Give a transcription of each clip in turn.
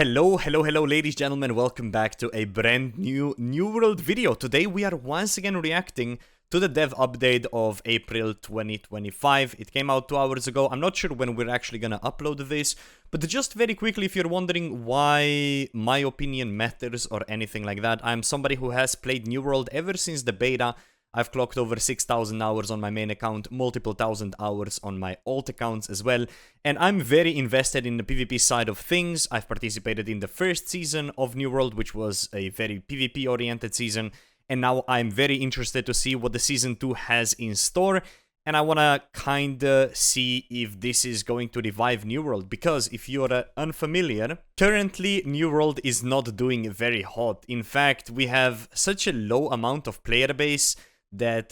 Hello, ladies and gentlemen, welcome back to a brand new New World video. Today we are once again reacting to the dev update of April 2025. It came out 2 hours ago. I'm not sure when we're actually gonna upload this, but just very quickly, if you're wondering why my opinion matters or anything like that, I'm somebody who has played New World ever since the beta. I've clocked over 6,000 hours on my main account, multiple thousand hours on my alt accounts as well, and I'm very invested in the PvP side of things. I've participated in the first season of New World, which was a very PvP-oriented season, and now I'm very interested to see what the Season 2 has in store, and I wanna kinda see if this is going to revive New World, because if you're unfamiliar, currently New World is not doing very hot. In fact, we have such a low amount of player base that,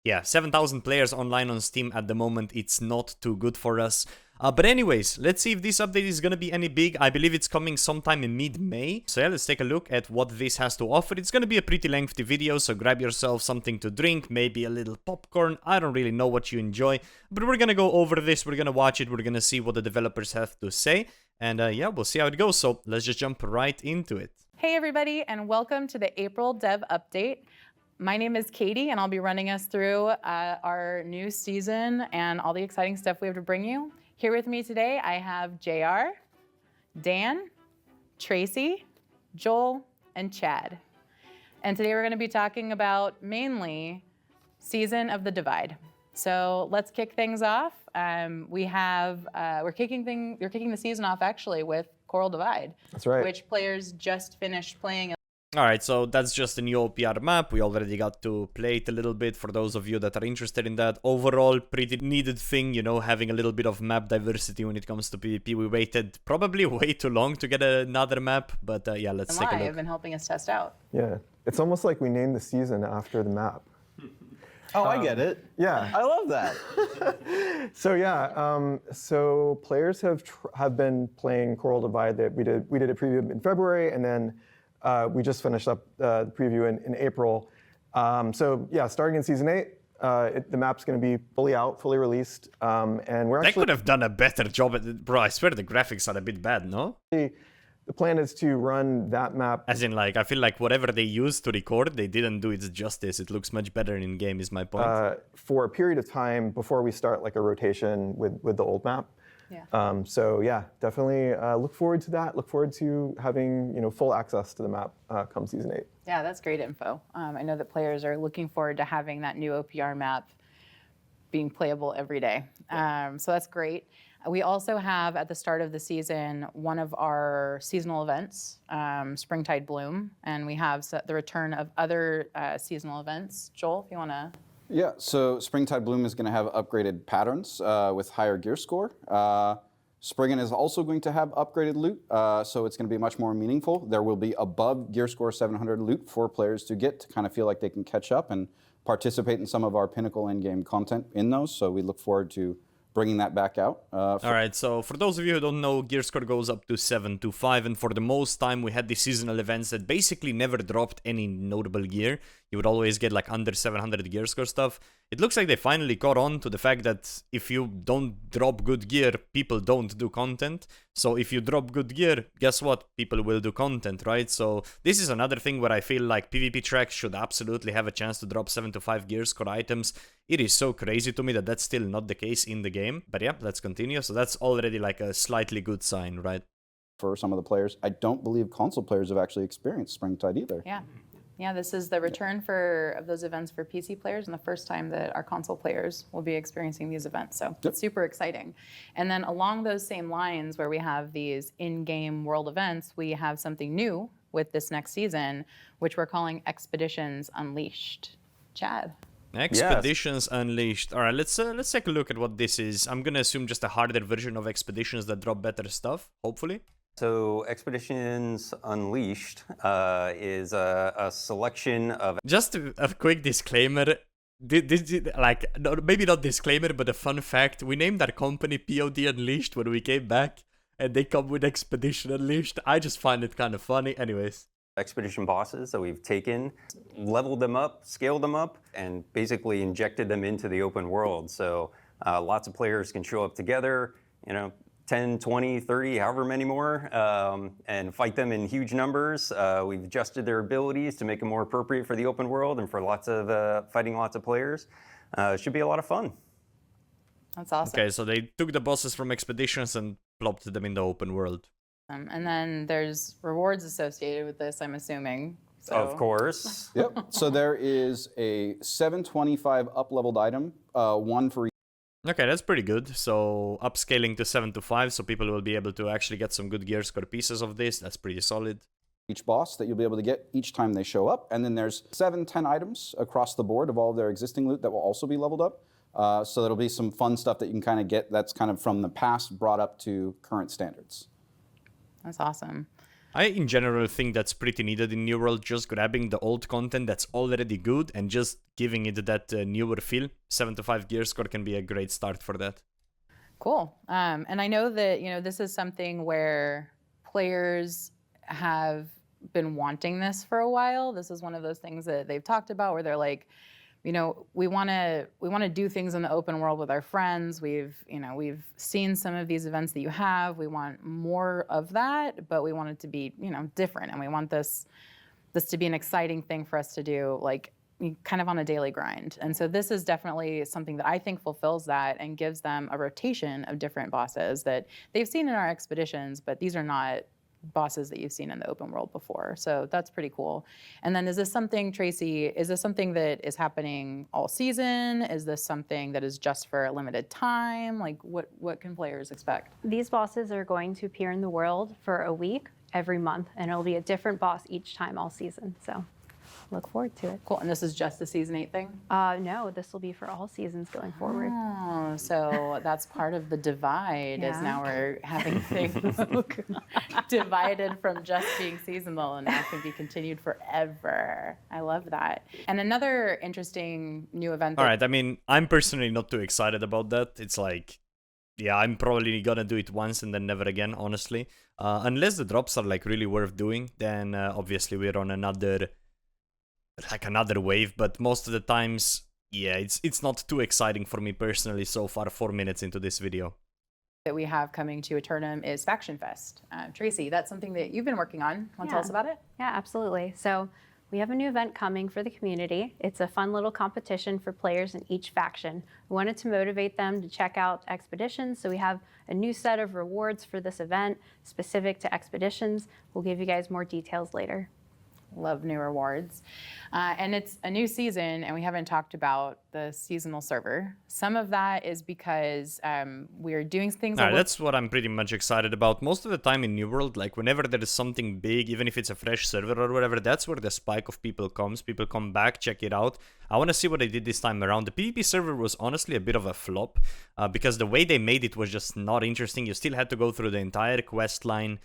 yeah, 7,000 players online on Steam at the moment, it's not too good for us. But anyways, let's see if this update is gonna be any big. I believe it's coming sometime in mid-May. So yeah, let's take a look at what this has to offer. It's gonna be a pretty lengthy video, so grab yourself something to drink, maybe a little popcorn. I don't really know what you enjoy, but we're gonna go over this, we're gonna watch it, we're gonna see what the developers have to say. And yeah, we'll see how it goes, so let's just jump right into it. Hey everybody, and welcome to the April Dev Update. My name is Katie, and I'll be running us through our new season and all the exciting stuff we have to bring you. Here with me today, I have JR, Dan, Tracy, Joel, and Chad. And today we're gonna be talking about mainly Season of the Divide. So let's kick things off. We're kicking the season off actually with Coral Divide. That's right. Which players just finished playing. Alright, so that's just a new OPR map. We already got to play it a little bit for those of you that are interested in that. Overall, pretty needed thing, you know, having a little bit of map diversity when it comes to PvP. We waited probably way too long to get another map, but yeah, let's take a look. And helping us test out. Yeah, it's almost like we named the season after the map. Oh, I get it. Yeah. I love that. So yeah, so players have been playing Coral Divide. That we did a preview in February, and then we just finished up the preview in April. So yeah, starting in Season 8, the map's going to be fully out, fully released, and we're actually... They could have done a better job at it. Bro, I swear the graphics are a bit bad, no? The plan is to run that map... As in, like, I feel like whatever they used to record, they didn't do it justice. It looks much better in-game, is my point. For a period of time before we start, like, a rotation with the old map. Yeah. So yeah, definitely look forward to that. Look forward to having full access to the map come Season 8. Yeah, that's great info. I know that players are looking forward to having that new OPR map being playable every day. So that's great. We also have at the start of the season one of our seasonal events, Springtide Bloom, and we have the return of other seasonal events. Joel, if you want to. Yeah, so Springtide Bloom is going to have upgraded patterns with higher gear score. Springen is also going to have upgraded loot, so it's going to be much more meaningful. There will be above gear score 700 loot for players to get to kind of feel like they can catch up and participate in some of our pinnacle in-game content in those, so we look forward to bringing that back out. Alright, so for those of you who don't know, gear score goes up to 725, and for the most time we had these seasonal events that basically never dropped any notable gear. You would always get like under 700 gear score stuff. It looks like they finally caught on to the fact that if you don't drop good gear, people don't do content. So if you drop good gear, guess what? People will do content, right? So this is another thing where I feel like PvP tracks should absolutely have a chance to drop 7 to 5 gear score items. It is so crazy to me that that's still not the case in the game. But yeah, let's continue. So that's already like a slightly good sign, right? For some of the players, I don't believe console players have actually experienced Springtide either. Yeah. Yeah, this is the return of those events for PC players and the first time that our console players will be experiencing these events. So it's super exciting. And then along those same lines where we have these in-game world events, we have something new with this next season, which we're calling Expeditions Unleashed. Chad. Expeditions Unleashed. All right, let's take a look at what this is. I'm gonna assume just a harder version of Expeditions that drop better stuff, hopefully. So Expeditions Unleashed is a selection of... Just a quick disclaimer. Maybe not disclaimer, but a fun fact. We named our company POD Unleashed when we came back, and they come with Expedition Unleashed. I just find it kind of funny. Anyways. Expedition bosses that we've taken, leveled them up, scaled them up, and basically injected them into the open world. So lots of players can show up together, 10, 20, 30, however many more, and fight them in huge numbers. We've adjusted their abilities to make them more appropriate for the open world and for fighting lots of players. It should be a lot of fun. That's awesome. Okay, so they took the bosses from expeditions and plopped them in the open world. And then there's rewards associated with this, I'm assuming. So. Of course. Yep. So there is a 725 up-leveled item, one for each. Okay, that's pretty good. So upscaling to 7 to 5, so people will be able to actually get some good gear score pieces of this. That's pretty solid. Each boss that you'll be able to get each time they show up. And then there's 7, 10 items across the board of all of their existing loot that will also be leveled up. So there'll be some fun stuff that you can kind of get that's kind of from the past brought up to current standards. That's awesome. I, in general, think that's pretty needed in New World, just grabbing the old content that's already good and just giving it that newer feel. 7 to 5 gear score can be a great start for that. Cool. And I know that, this is something where players have been wanting this for a while. This is one of those things that they've talked about where they're like, we want to do things in the open world with our friends. We've seen some of these events that you have. We want more of that, but we want it to be, different, and we want this to be an exciting thing for us to do, like kind of on a daily grind. And so this is definitely something that I think fulfills that and gives them a rotation of different bosses that they've seen in our expeditions, but these are not bosses that you've seen in the open world before. So that's pretty cool. And then is this something, Tracy, is this something that is happening all season? Is this something that is just for a limited time? Like what can players expect? These bosses are going to appear in the world for a week every month, and it'll be a different boss each time all season. So look forward to it. Cool. And this is just the season 8 thing? No, this will be for all seasons going forward. Oh, so that's part of the divide is Yeah. now we're having things divided from just being seasonal and now can be continued forever. I love that. And another interesting new event. All right, I mean, I'm personally not too excited about that. It's like, yeah, I'm probably gonna do it once and then never again, honestly. Unless the drops are like really worth doing, then obviously we're on another wave, but most of the times, yeah, it's not too exciting for me personally so far, 4 minutes into this video. That we have coming to Aeternum is Factionfest. Tracy, that's something that you've been working on. Want to tell us about it? Yeah, absolutely. So we have a new event coming for the community. It's a fun little competition for players in each faction. We wanted to motivate them to check out expeditions, so we have a new set of rewards for this event specific to expeditions. We'll give you guys more details later. Love new rewards. And it's a new season, and we haven't talked about the seasonal server. Some of that is because we're doing things. That's what I'm pretty much excited about. Most of the time in New World, like whenever there is something big, even if it's a fresh server or whatever, that's where the spike of people comes. People come back, check it out. I want to see what they did this time around. The PvP server was honestly a bit of a flop because the way they made it was just not interesting. You still had to go through the entire quest line.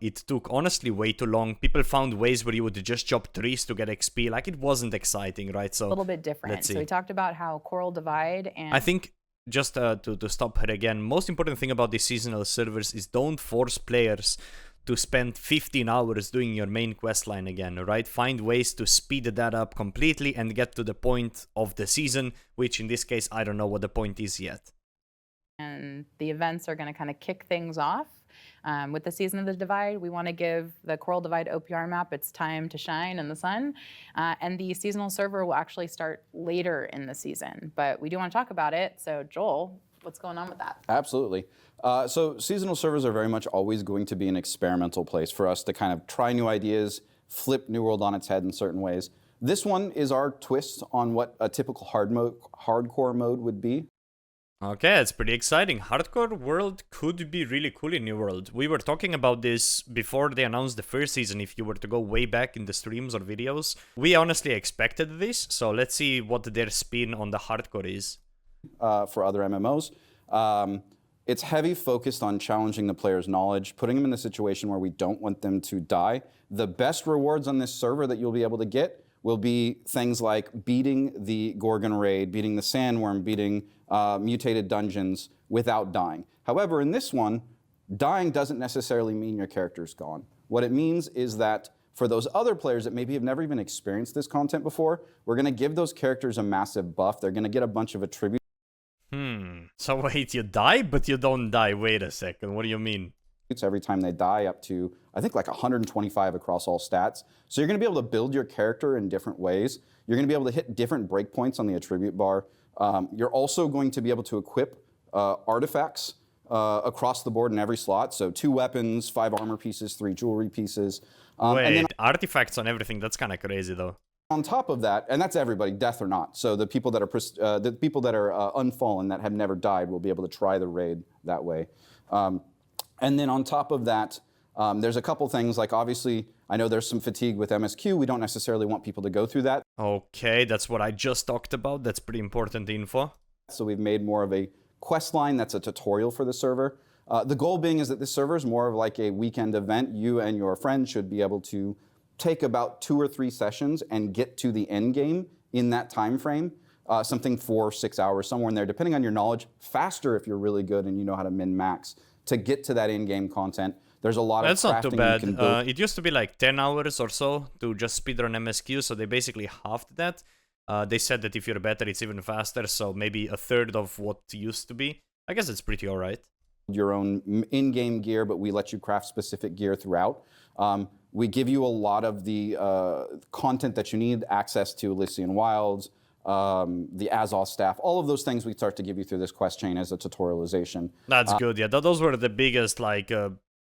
It took honestly way too long. People found ways where you would just chop trees to get XP. Like, it wasn't exciting, right? So a little bit different. So we talked about how Coral Divide and... I think, just to stop her again, most important thing about these seasonal servers is don't force players to spend 15 hours doing your main quest line again, right? Find ways to speed that up completely and get to the point of the season, which in this case, I don't know what the point is yet. And the events are going to kind of kick things off. With the Season of the Divide, we want to give the Coral Divide OPR map its time to shine in the sun. And the seasonal server will actually start later in the season. But we do want to talk about it. So Joel, what's going on with that? Absolutely. So seasonal servers are very much always going to be an experimental place for us to kind of try new ideas, flip New World on its head in certain ways. This one is our twist on what a typical hardcore mode would be. Okay, it's pretty exciting. Hardcore world could be really cool in New World. We were talking about this before they announced the first season, if you were to go way back in the streams or videos. We honestly expected this, so let's see what their spin on the hardcore is. For other MMOs. It's heavy focused on challenging the player's knowledge, putting them in a situation where we don't want them to die. The best rewards on this server that you'll be able to get will be things like beating the Gorgon Raid, beating the Sandworm, beating mutated dungeons without dying. However, in this one, dying doesn't necessarily mean your character's gone. What it means is that for those other players that maybe have never even experienced this content before, we're going to give those characters a massive buff. They're going to get a bunch of attributes. So wait, you die, but you don't die. Wait a second, what do you mean? Every time they die, up to, I think, like 125 across all stats. So you're going to be able to build your character in different ways. You're going to be able to hit different breakpoints on the attribute bar. You're also going to be able to equip artifacts across the board in every slot. So 2 weapons, 5 armor pieces, 3 jewelry pieces. Wait, and then artifacts on everything, that's kind of crazy though. on top of that, and that's everybody, death or not. So the people that are unfallen, that have never died, will be able to try the raid that way. And then on top of that, there's a couple things, like obviously, I know there's some fatigue with MSQ. We don't necessarily want people to go through that. Okay, that's what I just talked about. That's pretty important info. So we've made more of a quest line that's a tutorial for the server. The goal being is that this server is more of like a weekend event. You and your friends should be able to take about 2 or 3 sessions and get to the end game in that time frame. Something 4 or 6 hours, somewhere in there, depending on your knowledge. Faster if you're really good and you know how to min-max to get to that in-game content. There's a lot That's of not too crafting bad. you can build. It used to be like 10 hours or so to just speedrun MSQ, so they basically halved that. They said that if you're better, it's even faster, so maybe a third of what used to be. I guess it's pretty alright. Your own in-game gear, but we let you craft specific gear throughout. We give you a lot of the content that you need, access to Elysian Wilds, the Azoth staff, all of those things we start to give you through this quest chain as a tutorialization. That's good, yeah. Those were the biggest, like,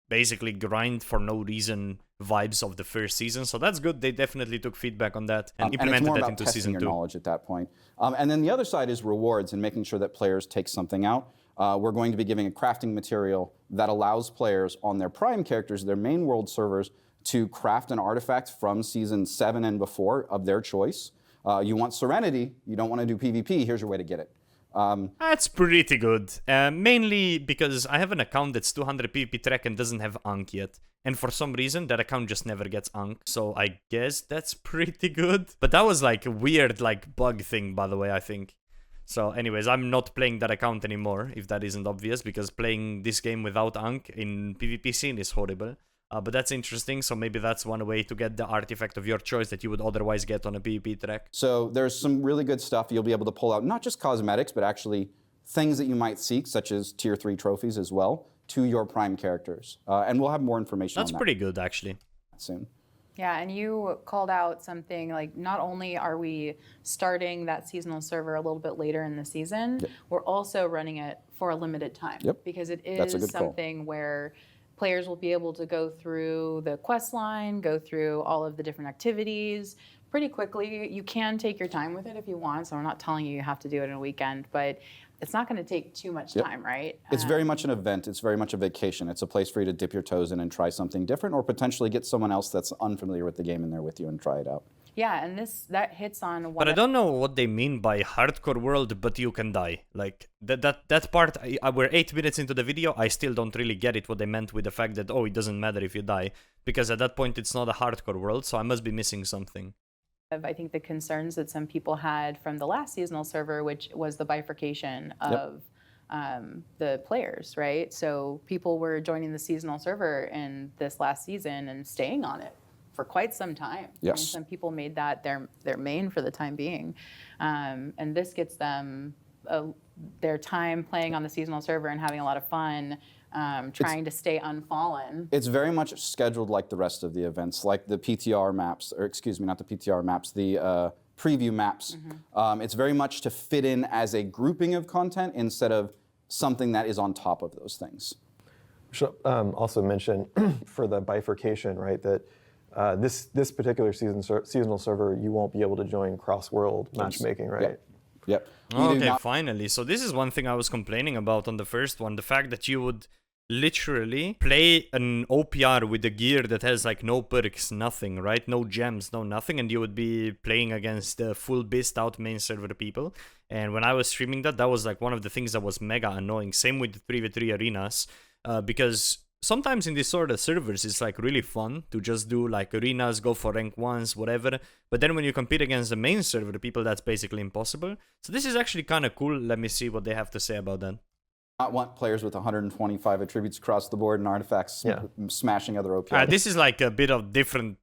basically grind for no reason vibes of the first season, so that's good. They definitely took feedback on that and implemented that into season 2. Your knowledge at that point. And then the other side is rewards and making sure that players take something out. We're going to be giving a crafting material that allows players on their prime characters, their main world servers, to craft an artifact from season 7 and before of their choice. You want Serenity, you don't want to do PvP, here's your way to get it. That's pretty good. Mainly because I have an account that's 200 PvP track and doesn't have Ankh yet. And for some reason, that account just never gets Ankh. So I guess that's pretty good. But that was like a weird like bug thing, by the way, I think. So anyways, I'm not playing that account anymore, if that isn't obvious, because playing this game without Ankh in PvP scene is horrible. But that's interesting, so maybe that's one way to get the artifact of your choice that you would otherwise get on a PvP track. So there's some really good stuff you'll be able to pull out, not just cosmetics, but actually things that you might seek, such as tier 3 trophies as well, to your prime characters. And we'll have more information on that. That's pretty good, actually. Soon. Yeah, and you called out something like, not only are we starting that seasonal server a little bit later in the season, we're also running it for a limited time. Because it is something where players will be able to go through the quest line, go through all of the different activities pretty quickly. You can take your time with it if you want, so I'm not telling you you have to do it in a weekend, but it's not going to take too much time, right? It's very much an event. It's very much a vacation. It's a place for you to dip your toes in and try something different, or potentially get someone else that's unfamiliar with the game in there with you and try it out. Yeah, and that hits on one. But I don't know what they mean by hardcore world, but you can die. Like, that part, we're 8 minutes into the video, I still don't really get it, what they meant with the fact that, oh, it doesn't matter if you die. Because at that point, it's not a hardcore world, so I must be missing something. I think the concerns that some people had from the last seasonal server, which was the bifurcation of the players, right? So people were joining the seasonal server in this last season and staying on it for quite some time. Yes. I mean, some people made that their main for the time being. And this gets them their time playing on the seasonal server and having a lot of fun, trying to stay unfallen. It's very much scheduled like the rest of the events, like the PTR maps, or excuse me, not the PTR maps, the preview maps. It's very much to fit in as a grouping of content instead of something that is on top of those things. Should also mention for the bifurcation, right, that this particular seasonal server, you won't be able to join cross-world matchmaking, right? Yep. Okay, finally. So this is one thing I was complaining about on the first one, the fact that you would literally play an OPR with a gear that has like no perks, nothing, right? No gems, no nothing, and you would be playing against full beast out main server people. And when I was streaming that was like one of the things that was mega annoying. Same with the 3v3 arenas, because sometimes in these sort of servers, it's like really fun to just do like arenas, go for rank 1s, whatever. But then when you compete against the main server people, that's basically impossible. So this is actually kind of cool. Let me see what they have to say about that. Not want players with 125 attributes across the board and artifacts smashing other OPs. This is like a bit of different,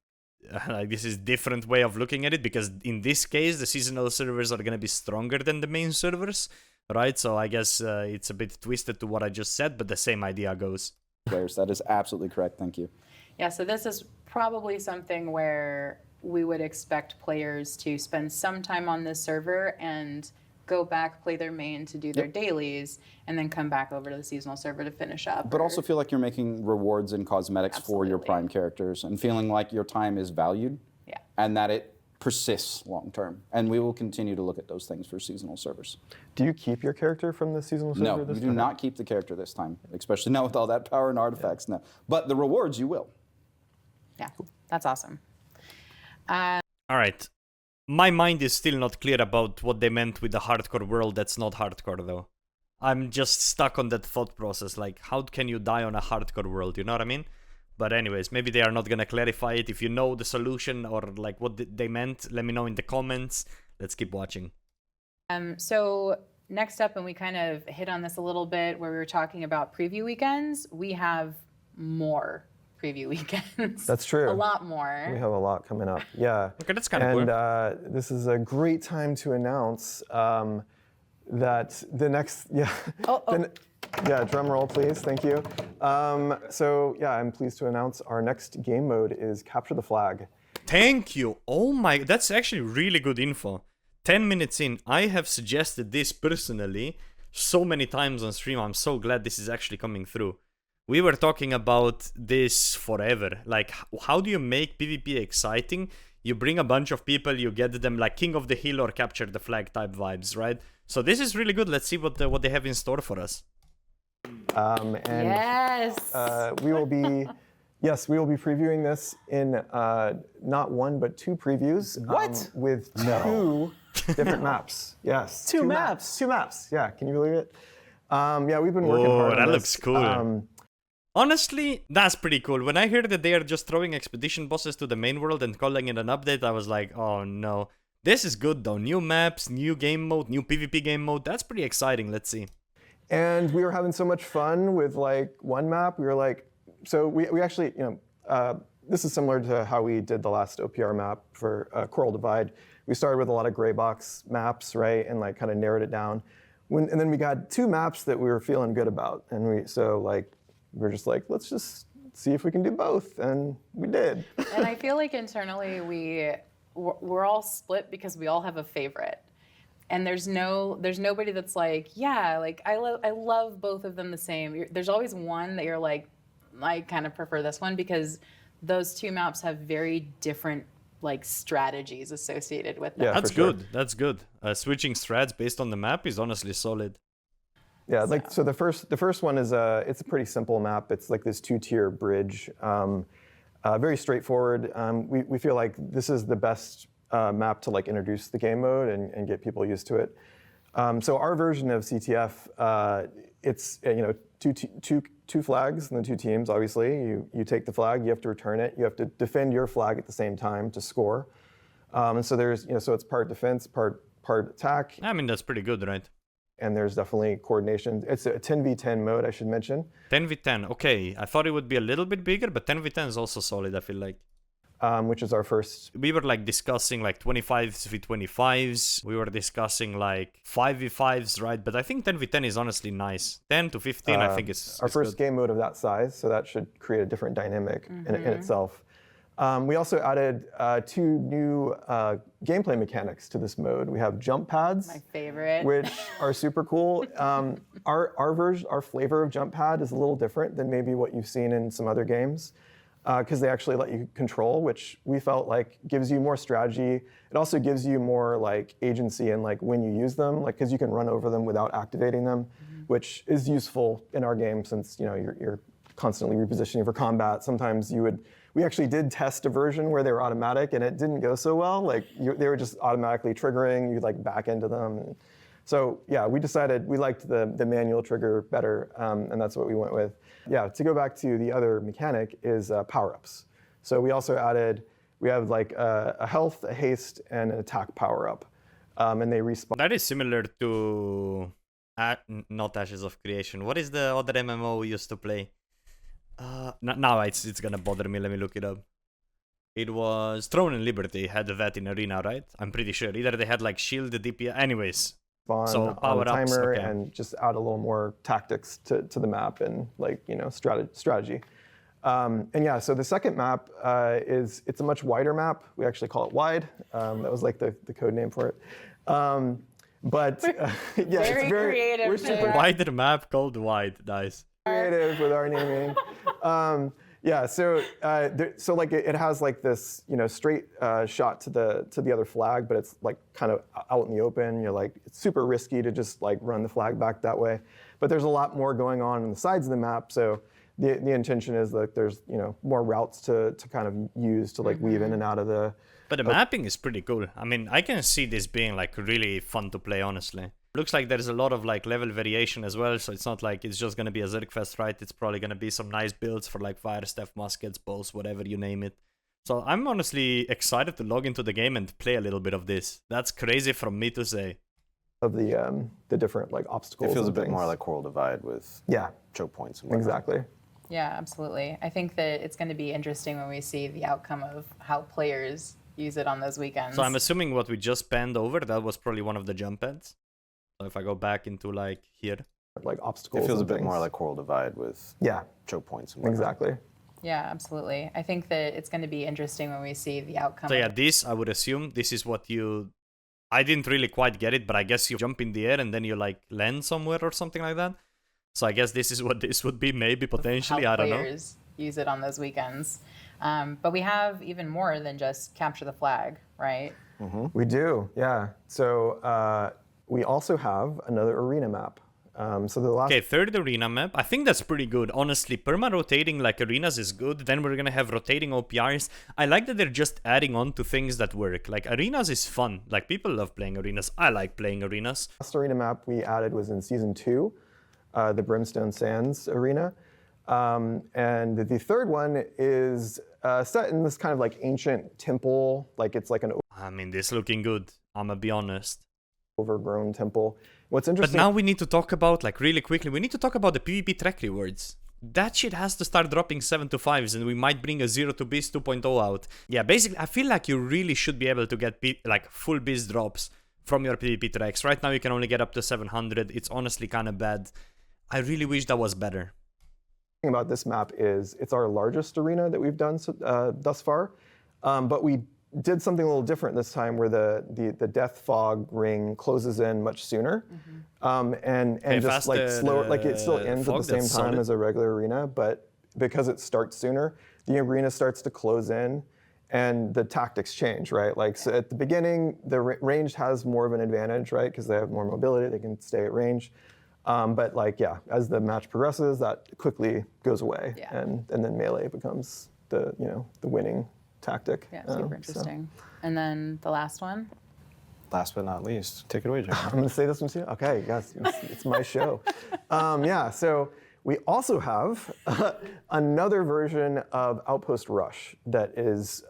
different way of looking at it, because in this case, the seasonal servers are going to be stronger than the main servers. right? So I guess it's a bit twisted to what I just said, but the same idea goes. Players, that is absolutely correct. Thank you. Yeah, so this is probably something where we would expect players to spend some time on this server and go back, play their main to do their dailies, and then come back over to the seasonal server to finish up. But also feel like you're making rewards and cosmetics for your Absolutely. prime characters and feeling like your time is valued Yeah. and that it persists long term. And we will continue to look at those things for seasonal servers. Do you keep your character from the seasonal server No, this you do time? not keep the character this time, especially now with all that power and artifacts. No, but the rewards you will. Yeah, that's awesome. All right. My mind is still not clear about what they meant with the hardcore world that's not hardcore, though. I'm just stuck on that thought process. Like, how can you die on a hardcore world? You know what I mean? But anyways, maybe they are not gonna clarify it. If you know the solution or like what they meant, let me know in the comments. Let's keep watching. So next up, and we kind of hit on this a little bit where we were talking about preview weekends, we have more preview weekends. That's true. A lot more. We have a lot coming up. Yeah. Okay, that's kind of cool. And this is a great time to announce that the next, yeah, drum roll, please. Thank you. So yeah, I'm pleased to announce our next game mode is Capture the Flag. Thank you. Oh my, that's actually really good info. 10 minutes in, I have suggested this personally so many times on stream. I'm so glad this is actually coming through. We were talking about this forever. Like, how do you make PvP exciting? You bring a bunch of people, you get them like King of the Hill or Capture the Flag type vibes, right? So this is really good. Let's see what they have in store for us. And Yes. we will be, yes, we will be previewing this in not one but two previews. What? With two different maps. Yes. Two maps? Two maps. Yeah. Can you believe it? Yeah, we've been working hard on that this. looks cool. Honestly, that's pretty cool. When I heard that they are just throwing expedition bosses to the main world and calling it an update, I was like, oh no. This is good though. New maps, new game mode, new PvP game mode. That's pretty exciting. Let's see. And we were having so much fun with like one map. We were like, so we actually, you know, this is similar to how we did the last OPR map for Coral Divide. We started with a lot of gray box maps, right, and like kind of narrowed it down. And then we got two maps that we were feeling good about, and we're just like, let's just see if we can do both, and we did. And I feel like internally we're all split because we all have a favorite. And there's nobody that's like, yeah, like I love both of them the same. There's always one that you're like, I kind of prefer this one because those two maps have very different like strategies associated with them. Yeah, That's for sure. good. That's good. Switching strats based on the map is honestly solid. Yeah, like so the first one is it's a pretty simple map. It's like this two-tier bridge, very straightforward. We feel like this is the best map to like introduce the game mode and get people used to it. So our version of CTF, it's you know two flags and then two teams. Obviously, you take the flag, you have to return it, you have to defend your flag at the same time to score. And so there's so it's part defense, part attack. I mean, that's pretty good, right? And there's definitely coordination. It's a 10v10 mode, I should mention. 10v10, okay. I thought it would be a little bit bigger, but 10v10 is also solid, I feel like. Which is our first. We were like discussing like 25v25s. We were discussing like 5v5s, right? But I think 10v10 is honestly nice. 10 to 15, I think is our first good. game mode of that size, so that should create a different dynamic in itself. We also added two new gameplay mechanics to this mode. We have jump pads, My favorite. which are super cool. Our flavor of jump pad is a little different than maybe what you've seen in some other games, because they actually let you control, which we felt like gives you more strategy. It also gives you more like agency in like when you use them, like because you can run over them without activating them, which is useful in our game since you're constantly repositioning for combat. Sometimes we actually did test a version where they were automatic and it didn't go so well. Like they were just automatically triggering, you'd like back into them. So yeah, we decided we liked the manual trigger better, and that's what we went with. Yeah, to go back to the other mechanic is power-ups. So we also added, we have like a health, a haste, and an attack power-up, and they respawn. That is similar to not Ashes of Creation. What is the other MMO we used to play? Now it's gonna bother me. Let me look it up. It was Throne and Liberty had that in Arena, right? I'm pretty sure. Either they had like shield, DPS. Anyways, on, So on the power-ups, timer okay. and just add a little more tactics to the map and like, strategy. And yeah, so the second map it's a much wider map. We actually call it wide. That was like the code name for it. But yeah, Very it's very creative we're super there. Wider map called wide. Nice. creative with our naming. Yeah, so like it has like this straight shot to the other flag, but it's like kind of out in the open. You're like it's super risky to just like run the flag back that way. But there's a lot more going on the sides of the map, so the intention is that there's more routes to kind of use to like weave in and out of the. But the mapping is pretty cool. I mean, I can see this being like really fun to play, honestly. Looks like there's a lot of like level variation as well, so it's not like it's just gonna be a Zergfest, right? It's probably gonna be some nice builds for like fire, staff, muskets, bows, whatever you name it. So I'm honestly excited to log into the game and play a little bit of this. That's crazy from me to say. Of the different like obstacles. It feels a and bit things. more like Coral Divide with Yeah, choke points and whatnot. exactly. Yeah, absolutely. I think that it's going to be interesting when we see the outcome of how players use it on those weekends. So I'm assuming what we just panned over, that was probably one of the jump pads. So if I go back into like here. Like obstacles. It feels a and bit more things. like Coral Divide with Yeah, choke points and whatnot. exactly. Yeah, absolutely. I think that it's going to be interesting when we see the outcome. So yeah, of this, I would assume, this is what you... I didn't really quite get it, but I guess you jump in the air and then you like land somewhere or something like that. So I guess this is what this would be, maybe, potentially, how I don't know. players use it on those weekends. But we have even more than just capture the flag, right? We do, yeah. So we also have another arena map. So the last Okay, third arena map. I think that's pretty good. Honestly, perma-rotating like arenas is good. Then we're gonna have rotating OPRs. I like that they're just adding on to things that work. Like, arenas is fun. Like, people love playing arenas. I like playing arenas. last arena map we added was in Season 2, the Brimstone Sands arena. And the third one is set in this kind of like ancient temple. Like it's like an I mean, this looking good. I'ma be honest. overgrown temple. What's But interesting... now we need to talk about, like, really quickly, we need to talk about the PvP track rewards. That shit has to start dropping 7 to 5s, and we might bring a 0 to Biz 2.0 out. Yeah, basically, I feel like you really should be able to get, like, full Biz drops from your PvP tracks. Right now, you can only get up to 700. It's honestly kind of bad. I really wish that was better. thing about this map is it's our largest arena that we've done thus far, but we did something a little different this time where the death fog ring closes in much sooner, and just like slower, like it still ends at the fog, same that's time solid. as a regular arena, but because it starts sooner, the arena starts to close in, and the tactics change, right? Like so at the beginning, the ranged has more of an advantage, right? Because they have more mobility, they can stay at range. But like, yeah, as the match progresses, that quickly goes away, Yeah. and then melee becomes the winning tactic. Yeah, super interesting. And then the last one. Last but not least, take it away, Jim. I'm gonna say this one too. Okay, yes, it's my show. Yeah, so we also have another version of Outpost Rush that is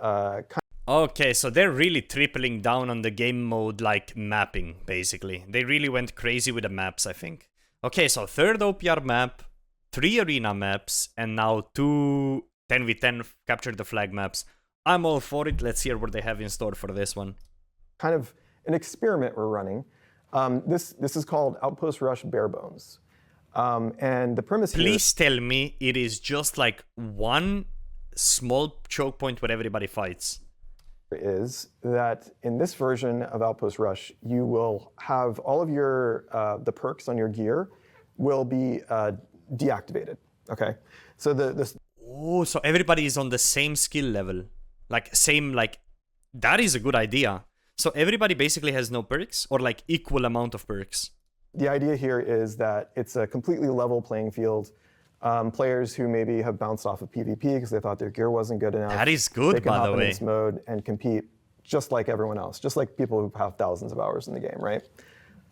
Okay, so they're really tripling down on the game mode, like, mapping, basically. They really went crazy with the maps, I think. Okay, so third OPR map, 3 arena maps, and now 2 10v10 capture the flag maps. I'm all for it. Let's hear what they have in store for this one. kind of an experiment we're running. This is called Outpost Rush Bare Bones. And the premise here Please tell me it is just like one small choke point where everybody fights. is that in this version of Outpost Rush, you will have all of your the perks on your gear will be deactivated. Okay, so Oh, so everybody is on the same skill level. Like, same, like, that is a good idea. So everybody basically has no perks, or like equal amount of perks. the idea here is that it's a completely level playing field. Players who maybe have bounced off of PvP because they thought their gear wasn't good enough. That is good, they can by hop the in way. this mode and compete just like everyone else, just like people who have thousands of hours in the game, right?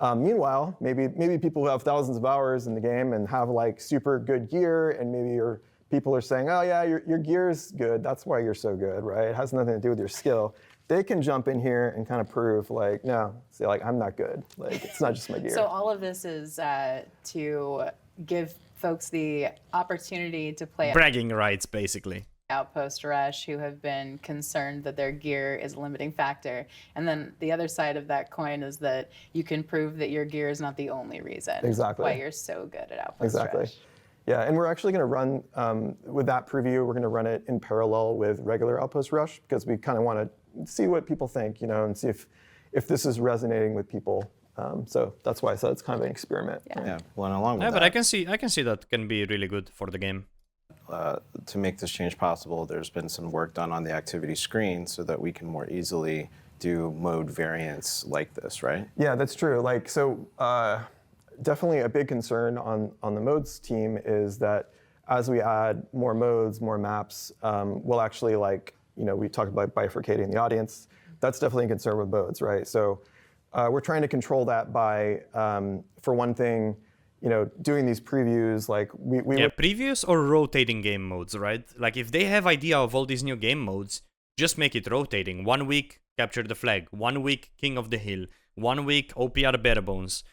Meanwhile, maybe people who have thousands of hours in the game and have like super good gear, and maybe your people are saying, oh yeah, your gear's good, that's why you're so good, right? It has nothing to do with your skill. They can jump in here and kind of prove like, no, say like, I'm not good. Like, it's not just my gear. So all of this is to give folks the opportunity to play Bragging rights, basically. Outpost Rush who have been concerned that their gear is a limiting factor. And then the other side of that coin is that you can prove that your gear is not the only reason why you're so good at Outpost Rush. Yeah, and we're actually going to run, with that preview, we're going to run it in parallel with regular Outpost Rush because we kind of want to see what people think, and see if this is resonating with people. So that's why I said it's kind of an experiment. Yeah. Well, and along with that, but I can see that can be really good for the game. To make this change possible, there's been some work done on the activity screen so that we can more easily do mode variants like this, right? Yeah, that's true. Definitely a big concern on the modes team is that as we add more modes, more maps, we'll actually we talked about bifurcating the audience. That's definitely a concern with modes, right? So we're trying to control that by, for one thing, doing these previews previews or rotating game modes, right? Like if they have idea of all these new game modes, just make it rotating. 1 week, Capture the Flag. 1 week, King of the Hill. 1 week, OPR Barebones.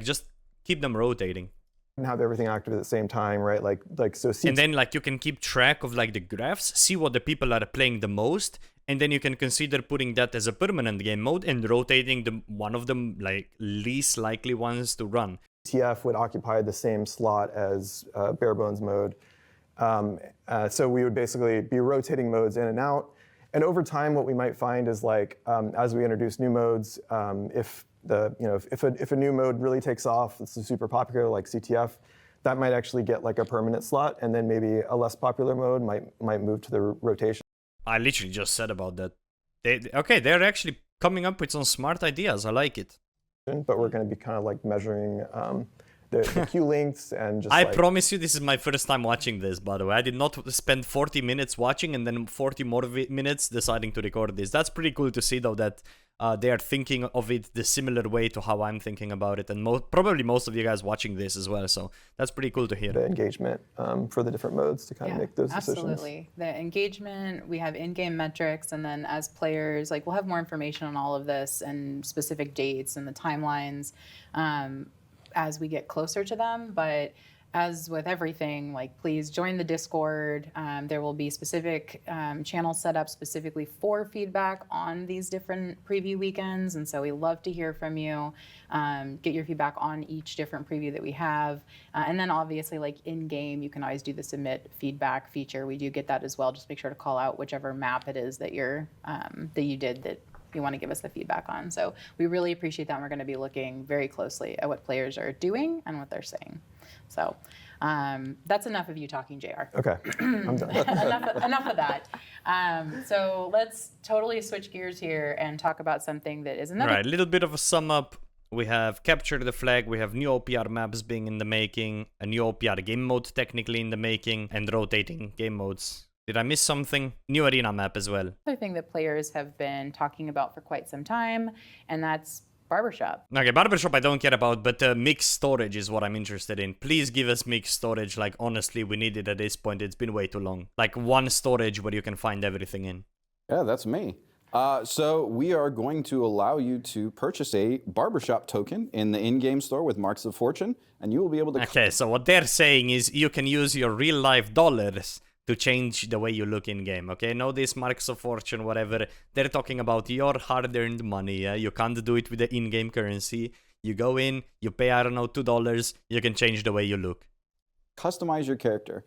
Just keep them rotating. And have everything active at the same time, right? And then you can keep track of the graphs, see what the people are playing the most, and then you can consider putting that as a permanent game mode and rotating one of them least likely ones to run. TF would occupy the same slot as Barebones mode. So we would basically be rotating modes in and out. And over time, what we might find is as we introduce new modes, if a new mode really takes off, it's super popular like CTF, that might actually get a permanent slot, and then maybe a less popular mode might move to the rotation. I literally just said about that. They're actually coming up with some smart ideas. I like it. But we're going to be kind of measuring the queue lengths and just. I promise you, this is my first time watching this. By the way, I did not spend 40 minutes watching and then 40 more minutes deciding to record this. That's pretty cool to see, though, that they are thinking of it the similar way to how I'm thinking about it, and probably most of you guys watching this as well. So that's pretty cool to hear. The engagement for the different modes to kind of make those decisions. Absolutely, the engagement. We have in-game metrics, and then as players, we'll have more information on all of this and specific dates and the timelines as we get closer to them. But as with everything, please join the Discord. There will be specific channels set up specifically for feedback on these different preview weekends. And so we love to hear from you, get your feedback on each different preview that we have. And then obviously in-game, you can always do the submit feedback feature. We do get that as well. Just make sure to call out whichever map it is that you did that you want to give us the feedback on. So we really appreciate that. And we're going to be looking very closely at what players are doing and what they're saying. So that's enough of you talking, JR. Okay, I'm done. enough of that. So let's totally switch gears here and talk about something that is another. Right, a little bit of a sum up. We have Capture the Flag, we have new OPR maps being in the making, a new OPR game mode technically in the making, and rotating game modes. Did I miss something? New arena map as well. Another thing that players have been talking about for quite some time, and that's Barbershop. Okay, Barbershop I don't care about, but mixed storage is what I'm interested in. Please give us mixed storage. Honestly, we need it at this point. It's been way too long. One storage where you can find everything in. Yeah, that's me. So we are going to allow you to purchase a Barbershop token in the in-game store with Marks of Fortune, and you will be able to... Okay, so what they're saying is you can use your real-life dollars to change the way you look in-game, okay? No, this Marks of Fortune, whatever. They're talking about your hard-earned money, yeah? You can't do it with the in-game currency. You go in, you pay, I don't know, $2, you can change the way you look. Customize your character.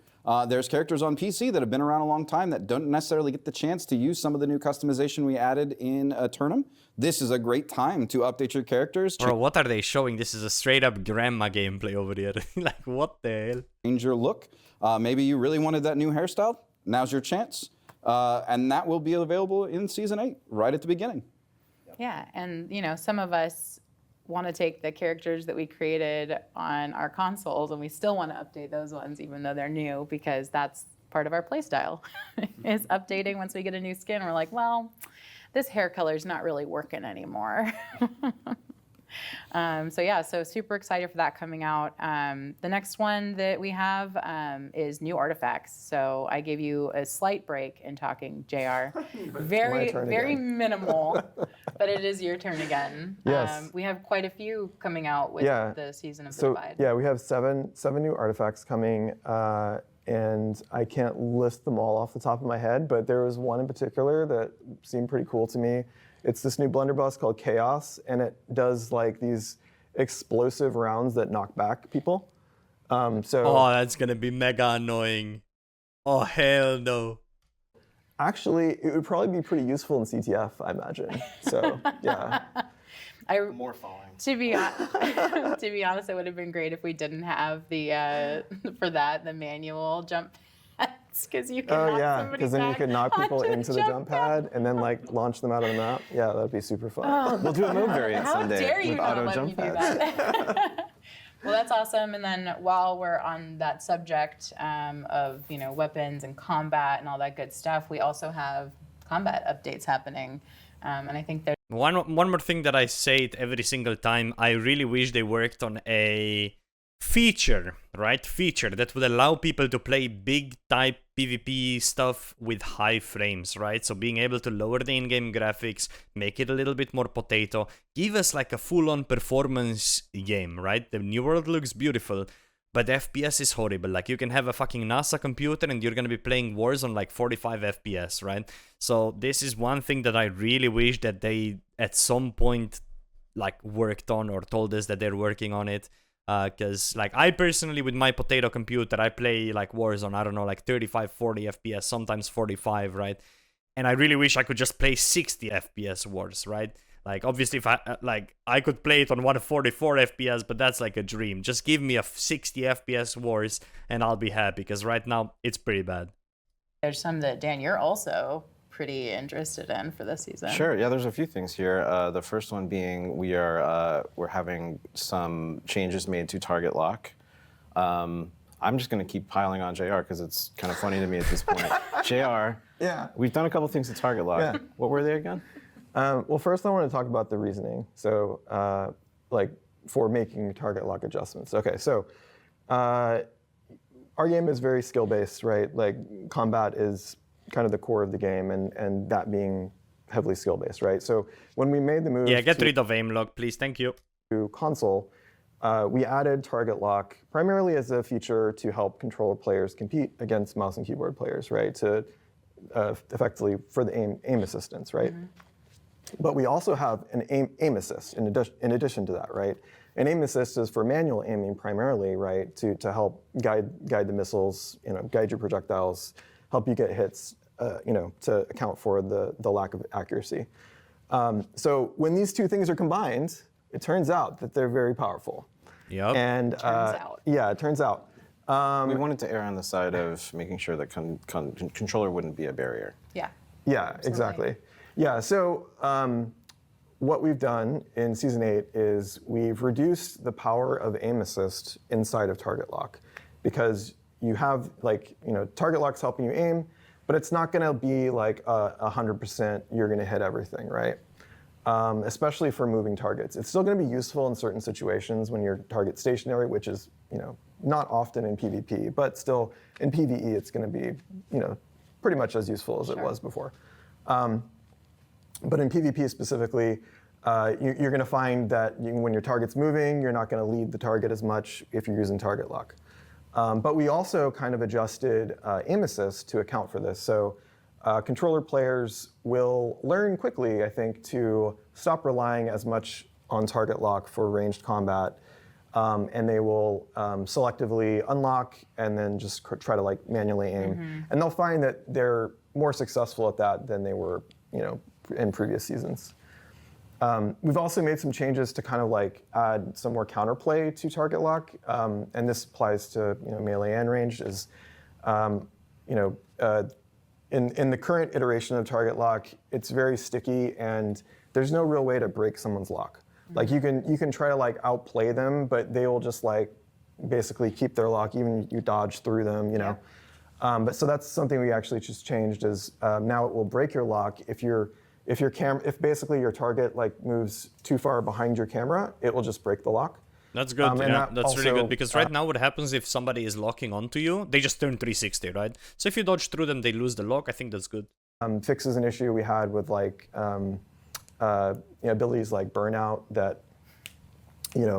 There's characters on PC that have been around a long time that don't necessarily get the chance to use some of the new customization we added in Aeternum. This is a great time to update your characters. Bro, what are they showing? This is a straight-up grandma gameplay over here. What the hell? Change your look. Maybe you really wanted that new hairstyle. Now's your chance. And that will be available in Season 8, right at the beginning. Yeah, and some of us want to take the characters that we created on our consoles and we still want to update those ones even though they're new, because that's part of our playstyle is updating. Once we get a new skin, we're like, well, this hair color is not really working anymore. So super excited for that coming out. The next one that we have is new artifacts. So I gave you a slight break in talking, JR. Very minimal, but it is your turn again. Yes. We have quite a few coming out with the Season of the Divide. Yeah, we have seven new artifacts coming. and I can't list them all off the top of my head, but there was one in particular that seemed pretty cool to me. It's this new blunderbuss called Chaos, and it does like these explosive rounds that knock back people. Oh, that's gonna be mega annoying. Oh, hell no. Actually, it would probably be pretty useful in CTF, I imagine. So, yeah. More following. To be honest, it would have been great if we didn't have the the manual jump pads, because you can knock somebody because then you could knock people onto into the jump pad and then like launch them out of the map. Yeah, that'd be super fun. We'll do a mode variant How someday dare you with not auto let jump me do pads. that? Well, that's awesome. And then while we're on that subject of weapons and combat and all that good stuff, we also have combat updates happening, and I think there's One more thing that I say it every single time, I really wish they worked on a feature that would allow people to play big type PvP stuff with high frames, right? So being able to lower the in-game graphics, make it a little bit more potato, give us like a full-on performance game, right? The new world looks beautiful, but the FPS is horrible. Like, you can have a fucking NASA computer and you're gonna be playing wars on like 45 FPS, right? So this is one thing that I really wish that they at some point like worked on or told us that they're working on it. Because like I personally, with my potato computer, I play like wars on, I don't know, like 35, 40 FPS, sometimes 45, right? And I really wish I could just play 60 FPS wars, right? Like, obviously, if I could play it on 144 FPS, but that's like a dream. Just give me a 60 FPS wars and I'll be happy, because right now it's pretty bad. there's some that Dan, you're also pretty interested in for this season. Sure. Yeah, there's a few things here. The first one being we're having some changes made to target lock. I'm just going to keep piling on JR because it's kind of funny to me at this point. JR, Yeah. we've done a couple things to target lock. Yeah. What were they again? Well, first I want to talk about the reasoning. So, like, for making target lock adjustments. Okay, so our game is very skill-based, right? Like, combat is kind of the core of the game, and that being heavily skill-based, right? So when we made the move Yeah, get rid of aim lock, please. Thank you. to console, we added target lock primarily as a feature to help controller players compete against mouse and keyboard players, right? To effectively for the aim assistance, right? But we also have an aim assist in addition to that, right? An aim assist is for manual aiming primarily, right? To help guide the missiles, guide your projectiles, help you get hits, to account for the lack of accuracy. So when these two things are combined, it turns out that they're very powerful. Yep. And Turns out. yeah, it turns out. We wanted to err on the side of making sure that controller wouldn't be a barrier. Yeah. Yeah, exactly. Yeah, so what we've done in Season 8 is we've reduced the power of aim assist inside of target lock, because you have, target lock's helping you aim, but it's not gonna be like 100% you're gonna hit everything, right? Especially for moving targets. It's still gonna be useful in certain situations when your target's stationary, which is, not often in PvP, but still in PvE it's gonna be, pretty much as useful as it was before. But in PvP specifically, you're going to find that when your target's moving, you're not going to lead the target as much if you're using target lock. But we also kind of adjusted aim assist to account for this. So controller players will learn quickly, I think, to stop relying as much on target lock for ranged combat, and they will selectively unlock and then just try to manually aim. And they'll find that they're more successful at that than they were, in previous seasons. We've also made some changes to kind of add some more counterplay to target lock, and this applies to melee and ranged. Is in the current iteration of target lock, it's very sticky, and there's no real way to break someone's lock. Like you can try to outplay them, but they will just basically keep their lock even if you dodge through them. But so that's something we actually just changed. Is now it will break your lock if basically your target moves too far behind your camera, it will just break the lock. That's good. Yeah, that's really also, good, because right now what happens if somebody is locking onto you, they just turn 360, right? So if you dodge through them, they lose the lock. I think that's good. Fixes an issue we had with abilities like burnout that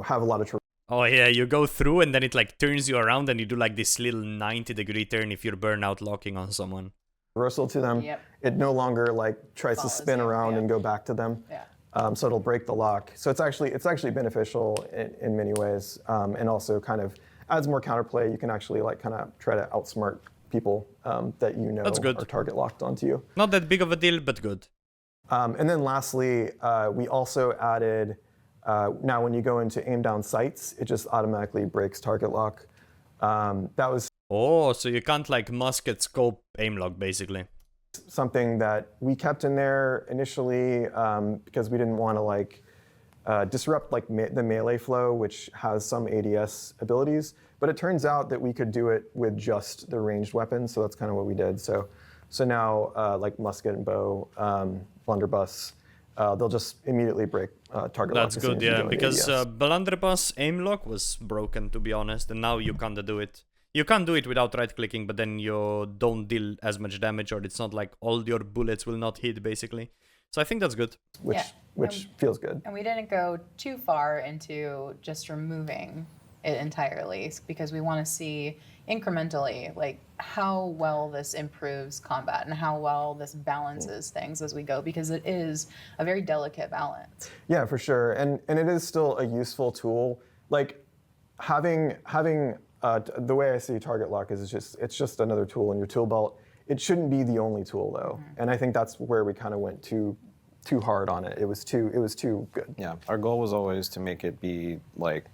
have a lot of Oh yeah, you go through and then it like turns you around and you do like this little 90-degree turn if you're burnout locking on someone. Reversal to them. Yep. It no longer like tries to Follows spin you, around yeah. and go back to them. Yeah. So it'll break the lock. So it's actually beneficial in many ways, and also kind of adds more counterplay. You can actually like kind of try to outsmart people that you know That's good. are target locked onto you. Not that big of a deal, but good. And then lastly, we also added, now when you go into aim down sights, it just automatically breaks target lock. That was Oh, so you can't like musket scope aim lock basically. something that we kept in there initially because we didn't want to like disrupt like the melee flow, which has some ADS abilities. But it turns out that we could do it with just the ranged weapons, so that's kind of what we did. So now like musket and bow, blunderbuss, they'll just immediately break target lock. That's as soon good, as you yeah, go into because ADS. blunderbuss aim lock was broken to be honest, and now you can't do it. You can't do it without right-clicking, but then you don't deal as much damage, or it's not like all your bullets will not hit, basically. So I think that's good. Which feels good. And we didn't go too far into just removing it entirely because we want to see incrementally like how well this improves combat and how well this balances things as we go, because it is a very delicate balance. Yeah, for sure, and it is still a useful tool. Like having the way I see target lock is it's just another tool in your tool belt. It shouldn't be the only tool though, and I think that's where we kind of went too hard on it. It was too good. Yeah, our goal was always to make it be like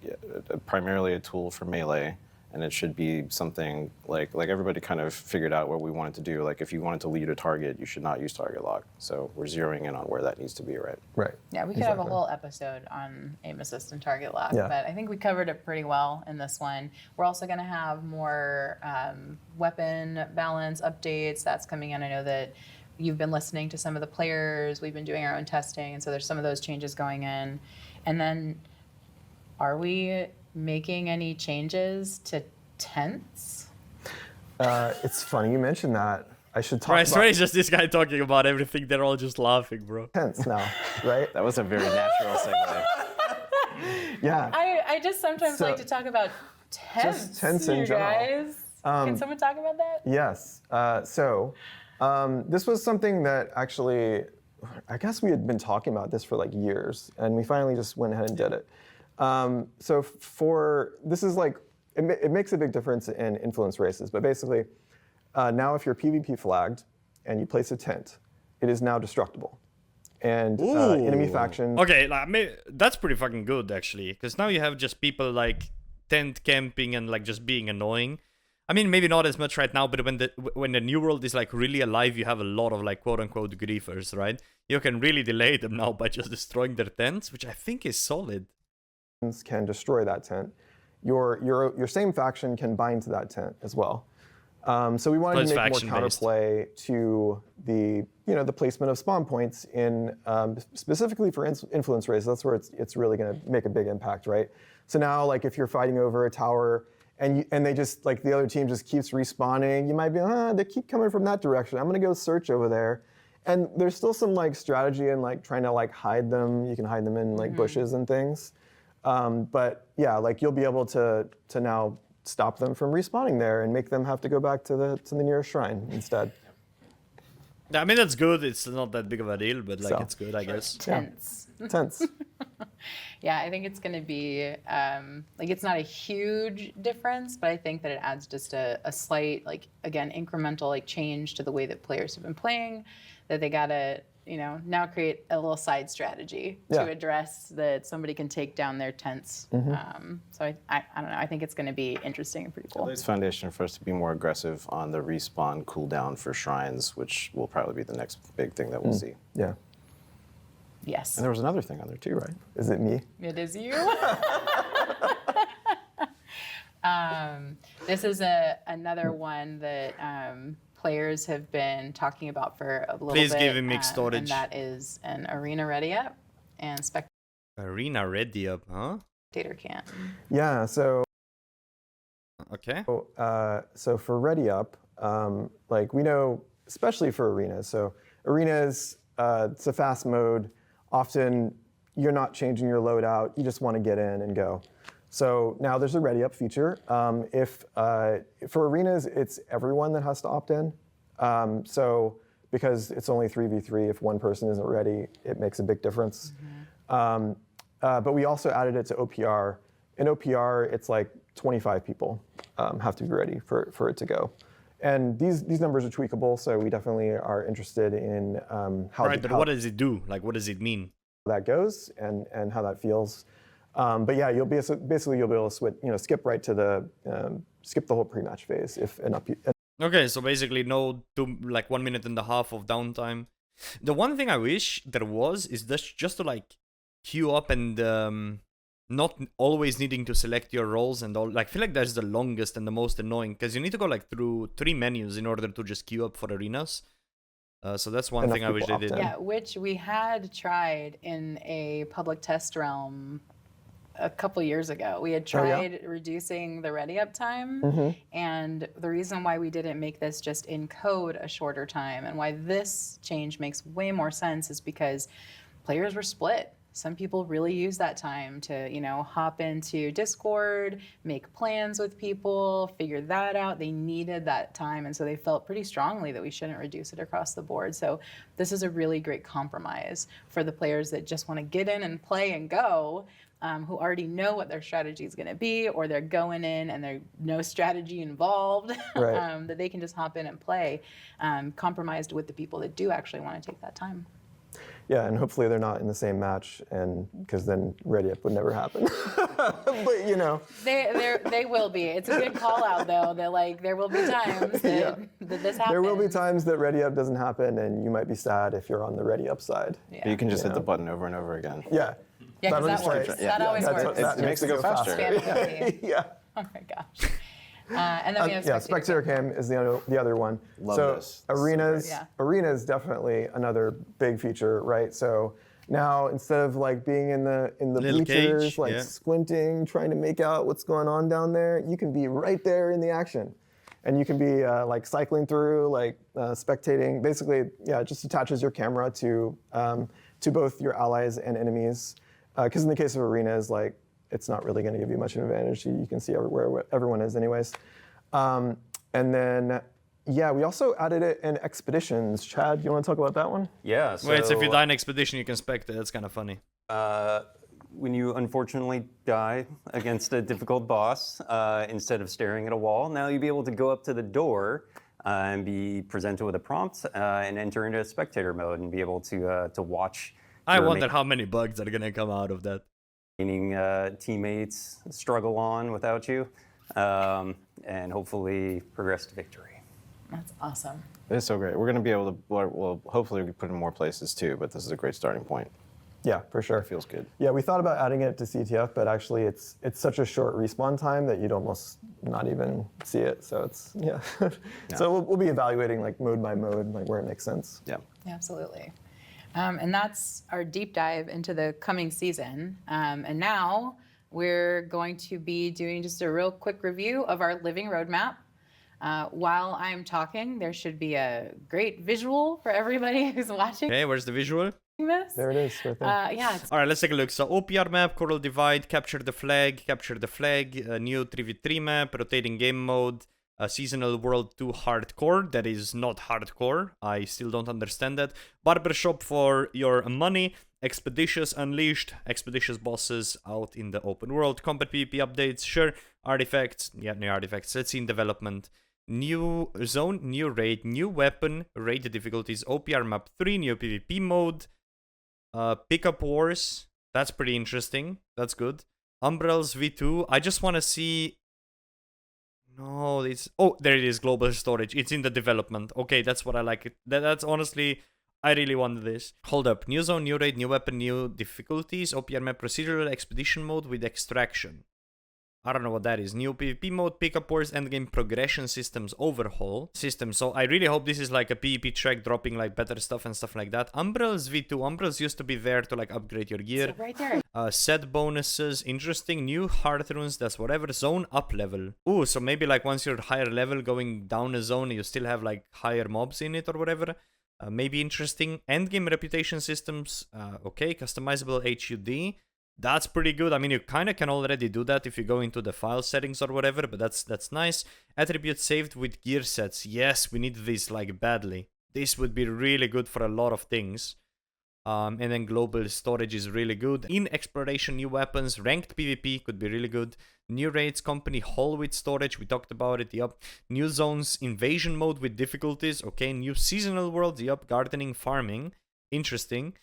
primarily a tool for melee, and it should be something like everybody kind of figured out what we wanted to do. Like if you wanted to lead a target, you should not use target lock. So we're zeroing in on where that needs to be, right? Right. Yeah, we could have a whole episode on aim assist and target lock, Yeah. but I think we covered it pretty well in this one. We're also going to have more weapon balance updates. That's coming in. I know that you've been listening to some of the players. We've been doing our own testing, and so there's some of those changes going in. And then, are we making any changes to tents? It's funny you mentioned that. I should talk Right, about sorry, it's just this guy talking about everything. They're all just laughing, bro. tents now, right? That was a very natural segue. Yeah. I just sometimes So- like to talk about tents. Just tents in you general. guys. Can someone talk about that? Yes. This was something that actually, I guess we had been talking about this for like years, and we finally just went ahead and did it. This is like, it makes a big difference in influence races, but basically, now if you're PvP flagged and you place a tent, it is now destructible. And enemy faction. Okay, like, that's pretty fucking good actually, because now you have just people like tent camping and like just being annoying. I mean, maybe not as much right now, but when the new world is like really alive, you have a lot of like quote unquote griefers, right? You can really delay them now by just destroying their tents, which I think is solid. Can destroy that tent. Your same faction can bind to that tent as well. So we wanted to make more counterplay to the placement of spawn points in specifically for influence races. That's where it's really going to make a big impact, right? So now, like if you're fighting over a tower and they just like the other team just keeps respawning, you might be, they keep coming from that direction. I'm going to go search over there. And there's still some like strategy in like trying to like hide them. You can hide them in like bushes and things. But yeah, like you'll be able to now stop them from respawning there and make them have to go back to the nearest shrine instead. I mean, that's good. It's not that big of a deal, but like So. it's good, I guess. Tents. Tents. Yeah, I think it's going to be, like, it's not a huge difference, but I think that it adds just a slight, like, again, incremental, like, change to the way that players have been playing, that they got to, now create a little side strategy to address that somebody can take down their tents. So I don't know, I think it's going to be interesting and pretty cool. It's foundation for us to be more aggressive on the respawn cooldown for shrines, which will probably be the next big thing that we'll see. Yeah. Yes. And there was another thing on there too, right? Is it me? It is you. This is another one that players have been talking about for a little Please bit. give him mixed And storage. that is an arena ready up and Arena ready up, huh? spectator camp. Yeah. So Okay. so for ready up, like we know, especially for arenas. So arenas, it's a fast mode. Often you're not changing your loadout. You just want to get in and go. So now there's a ready up feature. If for arenas, it's everyone that has to opt in. So because it's only 3v3, if one person isn't ready, it makes a big difference. But we also added it to OPR. In OPR, it's like 25 people have to be ready for it to go. And these numbers are tweakable, so we definitely are interested in how. Right, but what does it do? Like, what does it mean? That goes and how that feels. But yeah, basically you'll be able to skip right to the skip the whole pre-match phase if Okay, so basically no 1.5 minutes of downtime. The one thing I wish there was is just to like queue up and not always needing to select your roles and all. Like, I feel like that's the longest and the most annoying because you need to go like through 3 menus in order to just queue up for arenas. So that's one thing I wish they did. Yeah, which we had tried in a public test realm a couple years ago. We had tried reducing the ready up time, and the reason why we didn't make this just in code a shorter time and why this change makes way more sense is because players were split. Some people really use that time to, hop into Discord, make plans with people, figure that out. They needed that time, and so they felt pretty strongly that we shouldn't reduce it across the board. So this is a really great compromise for the players that just want to get in and play and go, who already know what their strategy is going to be, or they're going in and there's no strategy involved, Right. that they can just hop in and play, compromised with the people that do actually want to take that time. Yeah, and hopefully they're not in the same match, and because then ready up would never happen. But They will be. It's a good call out though. That there will be times that this happens. There will be times that ready up doesn't happen, and you might be sad if you're on the ready up side. Yeah. But you can just hit the button over and over again. Yeah. Yeah, because that That'll works. just- That always works. That makes it go faster. Scalability. Yeah. Oh my gosh. And then we have Spectator Cam is the other one. Love so this. arenas, Yeah. arenas definitely another big feature, right? So now instead of like being in the Little bleachers, cage, squinting, trying to make out what's going on down there, you can be right there in the action, and you can be cycling through, spectating. Basically, it just attaches your camera to both your allies and enemies. Because in the case of arenas, it's not really going to give you much of an advantage. You can see everywhere everyone is anyways. And then, we also added it in expeditions. Chad, you want to talk about that one? Yeah. So, Wait, so if you die in expedition, you can spectate. That's kind of funny. when you unfortunately die against a difficult boss, instead of staring at a wall, now you'll be able to go up to the door and be presented with a prompt and enter into a spectator mode and be able to watch. I wonder how many bugs are gonna come out of that. Teammates struggle on without you, and hopefully progress to victory. That's awesome. It's so great. We're going to be able to, well, hopefully we can put it in more places too, but this is a great starting point. Yeah, for sure. It feels good. Yeah, we thought about adding it to CTF, but actually it's such a short respawn time that you'd almost not even see it. So it's, yeah. So we'll be evaluating like mode by mode, like where it makes sense. Yeah. Absolutely. And that's our deep dive into the coming season. And now we're going to be doing just a real quick review of our living roadmap. While I'm talking, there should be a great visual for everybody who's watching Okay, where's the visual? this. There it is, right there. Yeah, it's All right, let's take a look. So OPR map, Coral Divide, capture the flag, a new 3v3 map, rotating game mode, seasonal world 2 hardcore. That is not hardcore. I still don't understand that. Barbershop for your money. Expeditious Unleashed. Expeditious bosses out in the open world. Combat PvP updates, sure. Artifacts. Yeah, new artifacts. Let's see in development. New zone, new raid, new weapon, raid difficulties, OPR map 3, new PvP mode. Pickup wars. That's pretty interesting. That's good. Umbrellas V2. I just want to see... No, it's... Oh, there it is. Global storage. It's in the development. Okay, that's what I like. That's honestly... I really wanted this. Hold up. New zone, new raid, new weapon, new difficulties. OPR map procedural expedition mode with extraction. I don't know what that is. New PvP mode, pickup wars, endgame progression systems overhaul system. So I really hope this is like a PvP track dropping like better stuff and stuff like that. Umbrellas V2. Umbrellas used to be there to like upgrade your gear. right there. Set bonuses, interesting. New heart runes, that's whatever. Zone up level. Ooh, so maybe like once you're higher level going down a zone, you still have like higher mobs in it or whatever. Maybe interesting. Endgame reputation systems. Okay, customizable HUD. That's pretty good. I mean, you kind of can already do that if you go into the file settings or whatever, but that's nice. Attributes saved with gear sets. Yes, we need this like badly. This would be really good for a lot of things. And then global storage is really good. In exploration, new weapons, ranked PvP could be really good. New raids, company hall with storage, we talked about it, yup. New zones, invasion mode with difficulties, okay. New seasonal world, yup. Gardening, farming, interesting.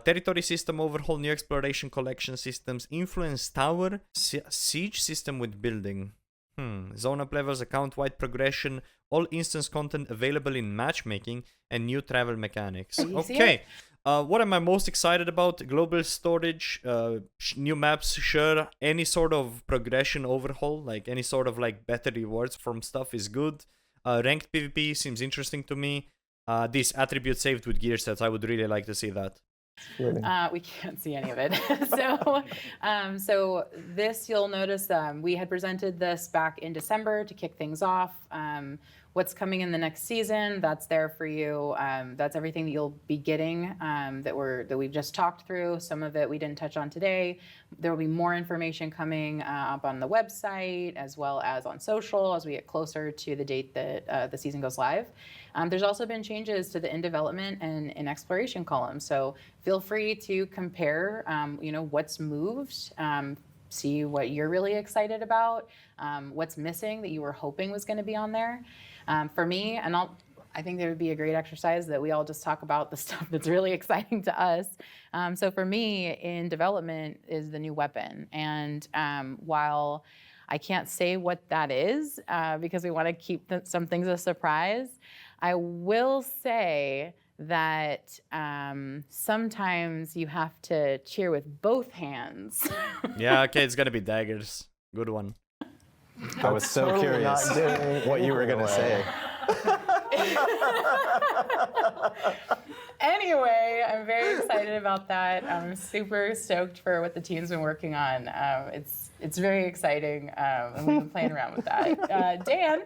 Territory system overhaul, new exploration collection systems, influence tower, siege system with building. Zone up levels, account-wide progression, all instance content available in matchmaking, and new travel mechanics. Okay. What am I most excited about? Global storage, new maps, sure. Any sort of progression overhaul, like any sort of like better rewards from stuff is good. Ranked PvP seems interesting to me. This attribute saved with gear sets, I would really like to see that. We can't see any of it. So this, you'll notice we had presented this back in December to kick things off. What's coming in the next season, that's there for you. That's everything that you'll be getting that we've just talked through. Some of it we didn't touch on today. There will be more information coming up on the website as well as on social as we get closer to the date that the season goes live. There's also been changes to the in development and in exploration columns. So feel free to compare, what's moved, see what you're really excited about, what's missing that you were hoping was going to be on there. For me, I think there would be a great exercise that we all just talk about the stuff that's really exciting to us. So for me, in development is the new weapon. And while I can't say what that is because we want to keep some things a surprise, I will say that sometimes you have to cheer with both hands. Yeah, okay, it's gonna be daggers. Good one. I was so curious what you were gonna say. Anyway, I'm very excited about that. I'm super stoked for what the team's been working on. It's very exciting, and we've been playing around with that. Dan,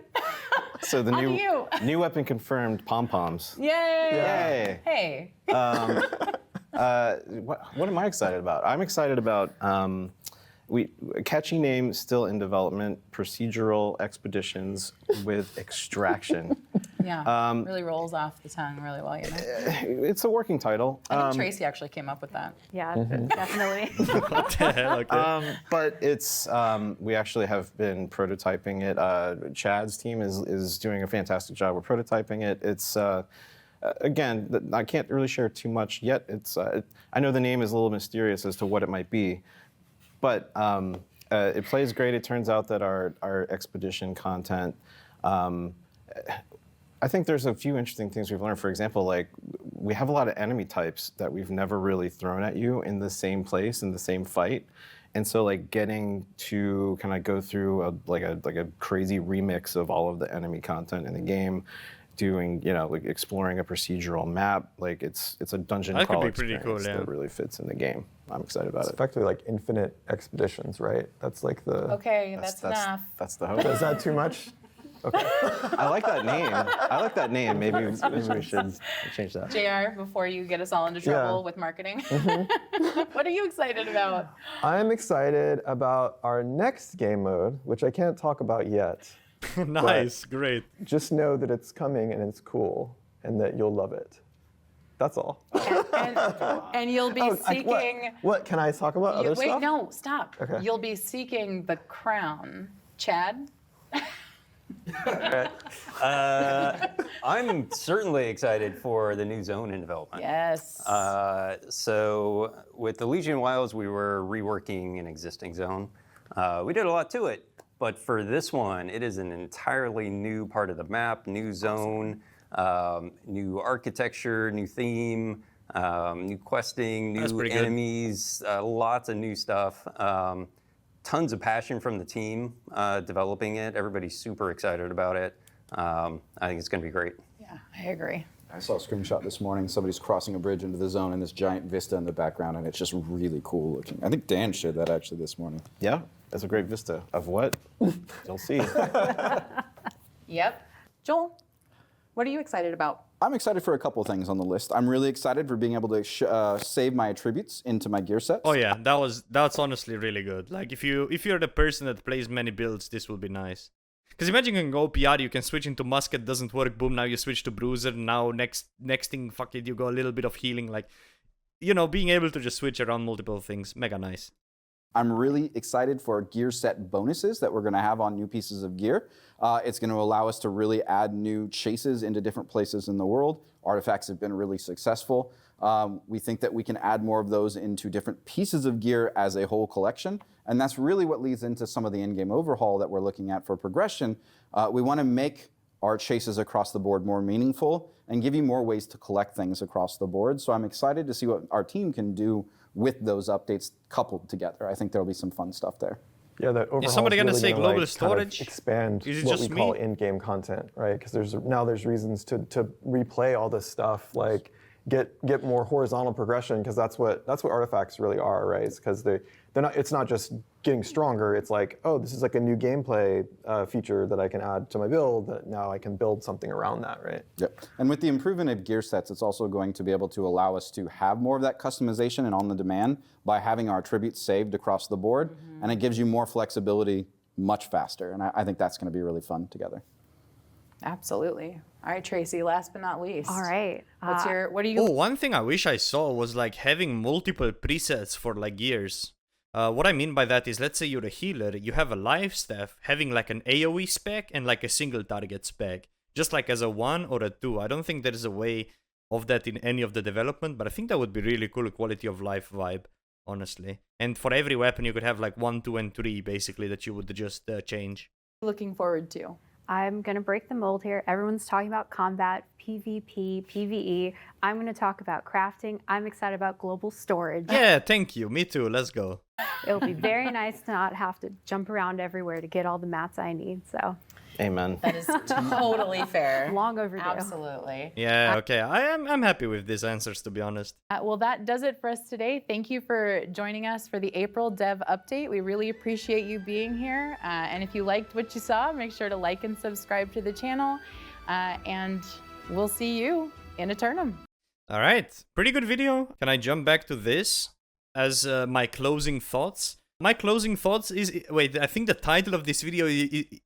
So the new weapon confirmed pom-poms. Yay! Yay! Hey. What am I excited about? I'm excited about a catchy name still in development, procedural expeditions with extraction. Yeah, really rolls off the tongue really well, you know. It's a working title. I think Tracy actually came up with that. Yeah, definitely. What the hell? Okay. But it's we actually have been prototyping it. Chad's team is doing a fantastic job of prototyping it. It's again, I can't really share too much yet. It's I know the name is a little mysterious as to what it might be, but it plays great. It turns out that our expedition content. I think there's a few interesting things we've learned. For example, like we have a lot of enemy types that we've never really thrown at you in the same place, in the same fight. And so like getting to kind of go through a crazy remix of all of the enemy content in the game, doing, like exploring a procedural map, like it's a dungeon That crawl could be pretty experience cool, yeah. that really fits in the game. I'm excited about It's it. effectively like infinite expeditions, right? That's like the. Okay, that's enough. That's the hope. Is that too much? Okay. I like that name. Maybe we should change that. JR, before you get us all into trouble Yeah. with marketing, what are you excited about? I'm excited about our next game mode, which I can't talk about yet. Nice, great. Just know that it's coming and it's cool and that you'll love it. That's all. And you'll be seeking. What? Can I talk about other Wait, stuff? no, stop. Okay. You'll be seeking the crown. Chad? I'm certainly excited for the new zone in development. Yes. So with the Legion Wilds, we were reworking an existing zone. We did a lot to it, but for this one, it is an entirely new part of the map, new zone, new architecture, new theme, new questing, That's new pretty good. enemies, lots of new stuff. Tons of passion from the team developing it. Everybody's super excited about it. I think it's going to be great. Yeah, I agree. I saw a screenshot this morning. Somebody's crossing a bridge into the zone and this giant vista in the background, and it's just really cool looking. I think Dan shared that actually this morning. Yeah, that's a great vista of what you'll see. Yep. Joel, what are you excited about? I'm excited for a couple things on the list. I'm really excited for being able to save my attributes into my gear sets. Oh yeah, that's honestly really good. Like if you're the person that plays many builds, this will be nice. Because imagine you can go OPR, you can switch into musket, doesn't work, boom, now you switch to bruiser, now next thing, fuck it, you go a little bit of healing, like, you know, being able to just switch around multiple things, mega nice. I'm really excited for gear set bonuses that we're going to have on new pieces of gear. It's going to allow us to really add new chases into different places in the world. Artifacts have been really successful. We think that we can add more of those into different pieces of gear as a whole collection. And that's really what leads into some of the in-game overhaul that we're looking at for progression. We want to make our chases across the board more meaningful and give you more ways to collect things across the board. So I'm excited to see what our team can do with those updates coupled together. I think there'll be some fun stuff there. Yeah, that overhaul Is somebody is gonna really say gonna, global like, storage? kind of expand Is it what just we call me? in-game content, right? Because there's reasons to replay all this stuff, like get more horizontal progression, because that's what artifacts really are, right? It's because they're not. It's not just getting stronger. It's like, oh, this is like a new gameplay feature that I can add to my build. That now I can build something around that, right? Yep. And with the improvement of gear sets, it's also going to be able to allow us to have more of that customization and on the demand by having our attributes saved across the board. And it gives you more flexibility much faster. And I think that's going to be really fun together. Absolutely. All right, Tracy, last but not least. All right. What do you... Oh, one thing I wish I saw was like having multiple presets for like gears. What I mean by that is, let's say you're a healer, you have a life staff, having like an AoE spec and like a single target spec. Just like as a 1 or a 2. I don't think there's a way of that in any of the development, but I think that would be really cool quality of life vibe, honestly. And for every weapon you could have like 1, 2, and 3 basically that you would just change. looking forward to? I'm going to break the mold here. Everyone's talking about combat, PvP, PvE. I'm going to talk about crafting. I'm excited about global storage. Yeah, thank you. Me too. Let's go. It'll be very nice to not have to jump around everywhere to get all the mats I need. So, Amen. That is totally fair. long overdue. Absolutely. Yeah, okay. I'm happy with these answers, to be honest. Well, that does it for us today. Thank you for joining us for the April Dev Update. We really appreciate you being here. And if you liked what you saw, make sure to like and subscribe to the channel. And we'll see you in Aeternum. All right, pretty good video. Can I jump back to this as my closing thoughts? My closing thoughts is, wait, I think the title of this video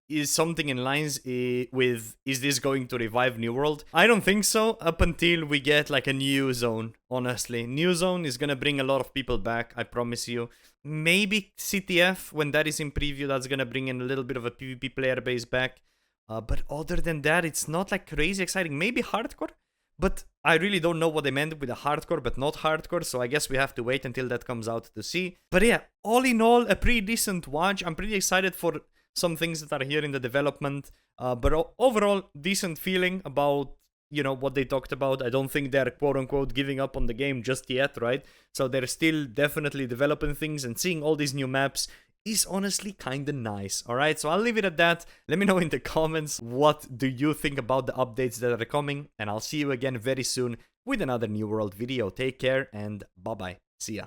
is something in lines with, is this going to revive New World? I don't think so, up until we get like a new zone, honestly. New zone is gonna bring a lot of people back, I promise you. Maybe CTF, when that is in preview, that's gonna bring in a little bit of a PvP player base back. But other than that, it's not like crazy exciting. Maybe hardcore? But I really don't know what they meant with a hardcore but not hardcore, so I guess we have to wait until that comes out to see. But yeah, all in all, a pretty decent watch. I'm pretty excited for some things that are here in the development. But overall, decent feeling about, you know, what they talked about. I don't think they're quote-unquote giving up on the game just yet, right? So they're still definitely developing things, and seeing all these new maps is honestly kinda nice. Alright, so I'll leave it at that. Let me know in the comments what do you think about the updates that are coming, and I'll see you again very soon with another New World video. Take care and bye bye. See ya.